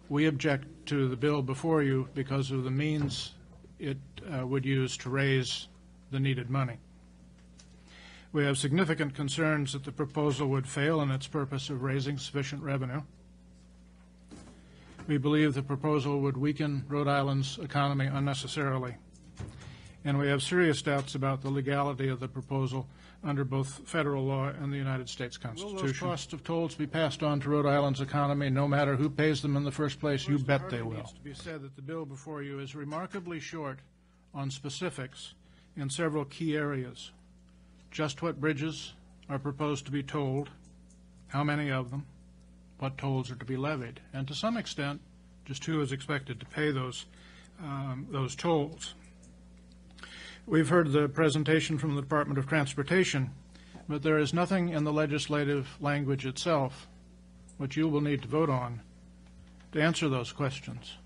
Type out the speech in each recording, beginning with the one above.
We object to the bill before you because of the means it would use to raise the needed money. We have significant concerns that the proposal would fail in its purpose of raising sufficient revenue. We believe the proposal would weaken Rhode Island's economy unnecessarily. And we have serious doubts about the legality of the proposal under both federal law and the United States Constitution. Will those costs of tolls be passed on to Rhode Island's economy no matter who pays them in the first place? You bet they will. It needs to be said that the bill before you is remarkably short on specifics in several key areas. Just what bridges are proposed to be tolled, how many of them, what tolls are to be levied, and to some extent, just who is expected to pay those tolls. We've heard the presentation from the Department of Transportation, but there is nothing in the legislative language itself, which you will need to vote on, to answer those questions.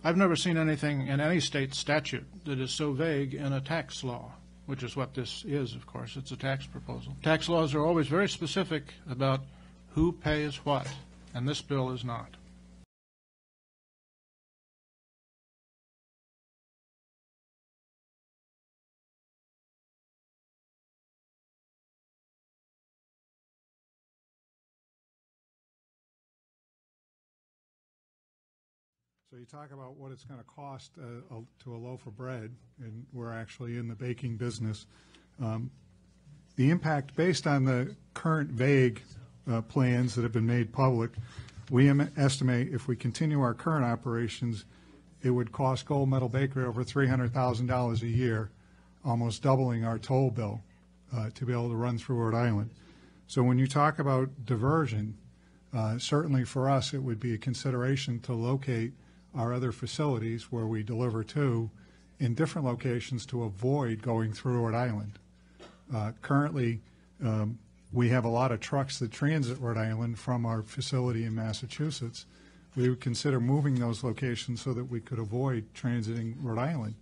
I've never seen anything in any state statute that is so vague in a tax law, which is what this is, of course. It's a tax proposal. Tax laws are always very specific about who pays what, and this bill is not. So you talk about what it's going to cost to a loaf of bread, and we're actually in the baking business. The impact, based on the current vague plans that have been made public, we estimate if we continue our current operations, it would cost Gold Medal Bakery over $300,000 a year, almost doubling our toll bill to be able to run through Rhode Island. So when you talk about diversion, certainly for us it would be a consideration to locate our other facilities where we deliver to in different locations to avoid going through Rhode Island. Currently, we have a lot of trucks that transit Rhode Island from our facility in Massachusetts. We would consider moving those locations so that we could avoid transiting Rhode Island.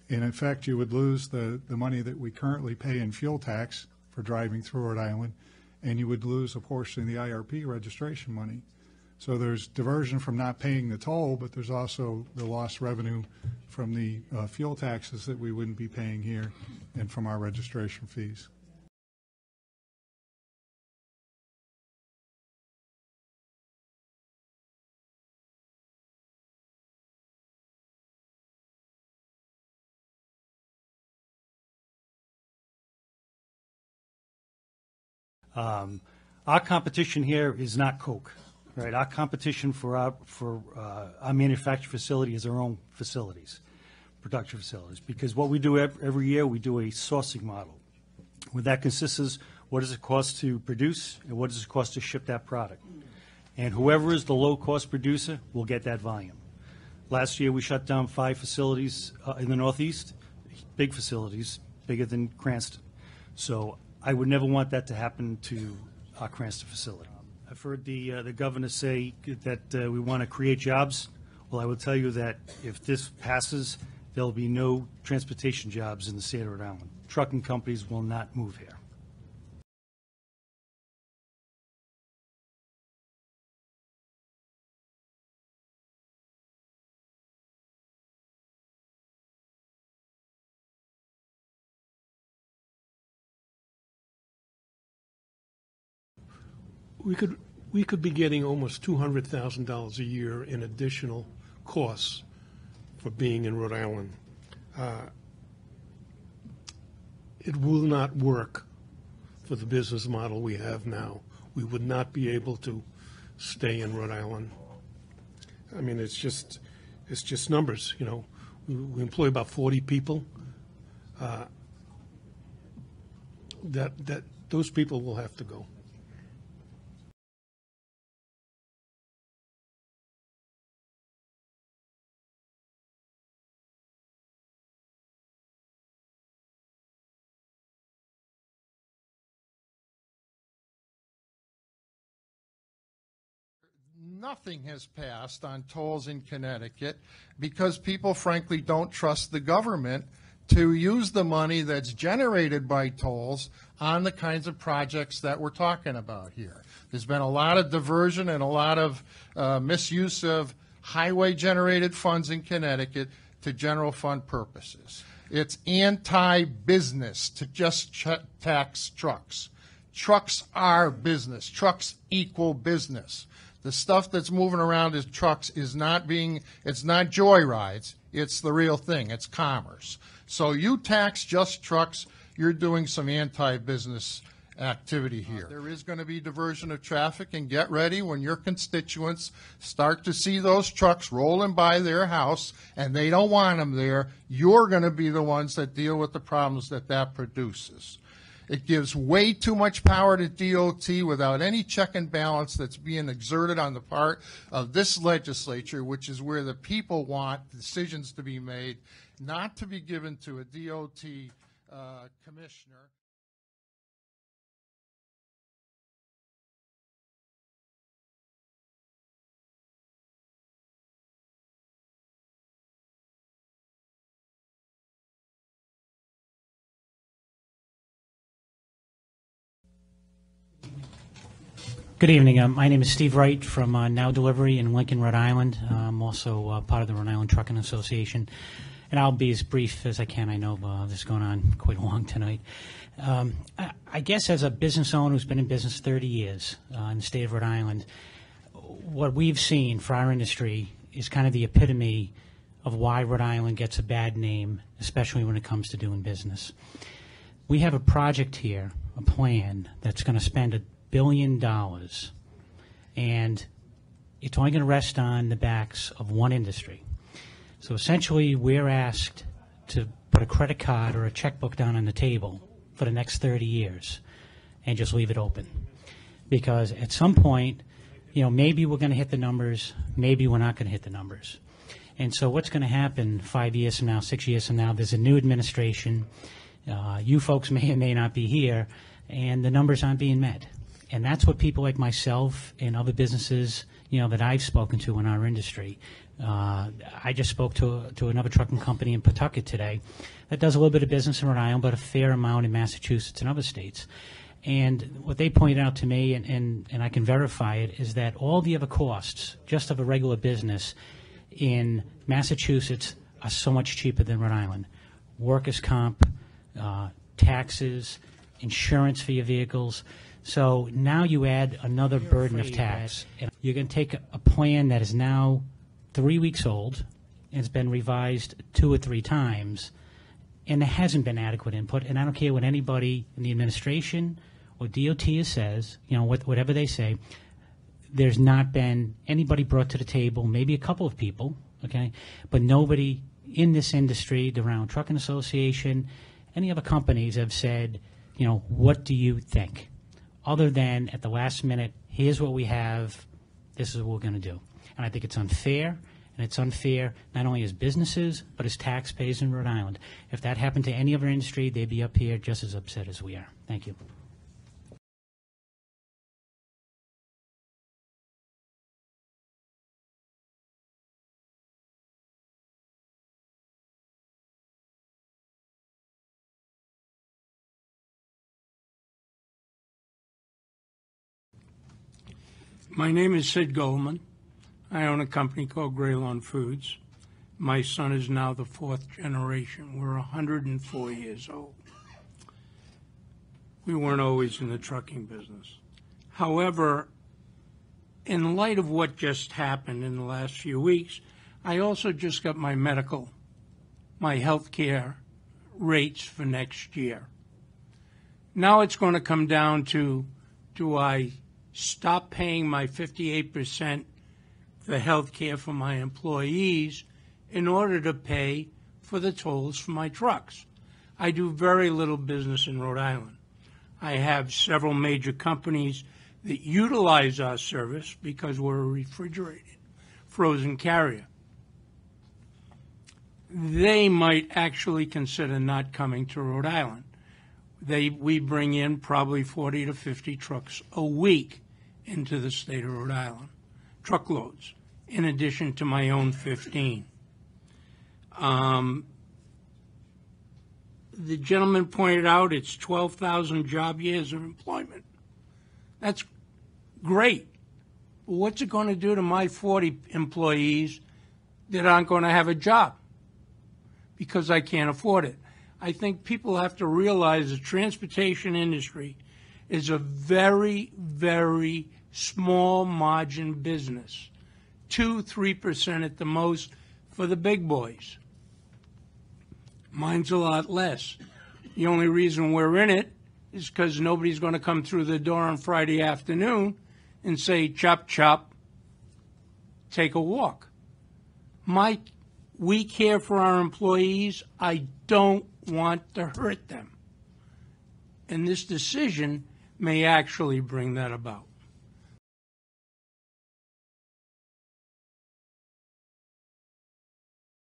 And in fact, you would lose the money that we currently pay in fuel tax for driving through Rhode Island, and you would lose a portion of the IRP registration money. So there's diversion from not paying the toll, but there's also the lost revenue from the fuel taxes that we wouldn't be paying here and from our registration fees. Our competition here is not Coke. Right, our competition for our manufacturing facility is our own facilities, production facilities, because what we do every year, we do a sourcing model. What that consists is what does it cost to produce and what does it cost to ship that product. And whoever is the low-cost producer will get that volume. Last year, we shut down 5 facilities in the Northeast, big facilities, bigger than Cranston. So I would never want that to happen to our Cranston facility. I've heard the governor say that we want to create jobs. Well, I will tell you that if this passes, there'll be no transportation jobs in the state of Rhode Island. Trucking companies will not move here. We could be getting almost $200,000 a year in additional costs for being in Rhode Island. It will not work for the business model we have now. We would not be able to stay in Rhode Island. I mean, it's just numbers. You know, we employ about 40 people. Those people will have to go. Nothing has passed on tolls in Connecticut because people, frankly, don't trust the government to use the money that's generated by tolls on the kinds of projects that we're talking about here. There's been a lot of diversion and a lot of misuse of highway-generated funds in Connecticut to general fund purposes. It's anti-business to just tax trucks. Trucks are business. Trucks equal business. The stuff that's moving around as trucks it's not joyrides. It's the real thing. It's commerce. So you tax just trucks, you're doing some anti-business activity here. There is going to be diversion of traffic, and get ready when your constituents start to see those trucks rolling by their house and they don't want them there. You're going to be the ones that deal with the problems that produces. It gives way too much power to DOT without any check and balance that's being exerted on the part of this legislature, which is where the people want decisions to be made, not to be given to a DOT commissioner. Good evening. My name is Steve Wright from Now Delivery in Lincoln, Rhode Island. I'm also part of the Rhode Island Trucking Association. And I'll be as brief as I can. I know this is going on quite long tonight. I guess as a business owner who's been in business 30 years in the state of Rhode Island, what we've seen for our industry is kind of the epitome of why Rhode Island gets a bad name, especially when it comes to doing business. We have a project here, a plan, that's going to spend $1 billion, and it's only going to rest on the backs of one industry. So essentially, we're asked to put a credit card or a checkbook down on the table for the next 30 years and just leave it open. Because at some point, maybe we're going to hit the numbers, maybe we're not going to hit the numbers. And so what's going to happen 5 years from now, 6 years from now, there's a new administration, you folks may or may not be here, and the numbers aren't being met. And that's what people like myself and other businesses, that I've spoken to in our industry. I just spoke to another trucking company in Pawtucket today that does a little bit of business in Rhode Island, but a fair amount in Massachusetts and other states. And what they pointed out to me, and I can verify it, is that all the other costs, just of a regular business in Massachusetts, are so much cheaper than Rhode Island. Workers' comp, taxes, insurance for your vehicles. So now you add another burden of tax. And you're going to take a plan that is now 3 weeks old and it's been revised 2 or 3 times, and there hasn't been adequate input. And I don't care what anybody in the administration or DOT says, whatever they say, there's not been anybody brought to the table, maybe a couple of people, okay, but nobody in this industry, the Round Trucking Association, any other companies have said, what do you think? Other than at the last minute, here's what we have, this is what we're going to do. And I think it's unfair, and it's unfair not only as businesses, but as taxpayers in Rhode Island. If that happened to any other industry, they'd be up here just as upset as we are. Thank you. My name is Sid Goldman. I own a company called Greylon Foods. My son is now the 4th generation. We're 104 years old. We weren't always in the trucking business. However, in light of what just happened in the last few weeks, I also just got my health care rates for next year. Now it's going to come down to, do I stop paying my 58% for health care for my employees in order to pay for the tolls for my trucks? I do very little business in Rhode Island. I have several major companies that utilize our service because we're a refrigerated, frozen carrier. They might actually consider not coming to Rhode Island. We bring in probably 40 to 50 trucks a week into the state of Rhode Island, truckloads, in addition to my own 15. The gentleman pointed out it's 12,000 job years of employment. That's great. But what's it going to do to my 40 employees that aren't going to have a job because I can't afford it? I think people have to realize the transportation industry is a very, very small margin business, 2-3% at the most for the big boys. Mine's a lot less. The only reason we're in it is because nobody's going to come through the door on Friday afternoon and say, chop, chop, take a walk. We care for our employees. I don't want to hurt them. And this decision may actually bring that about.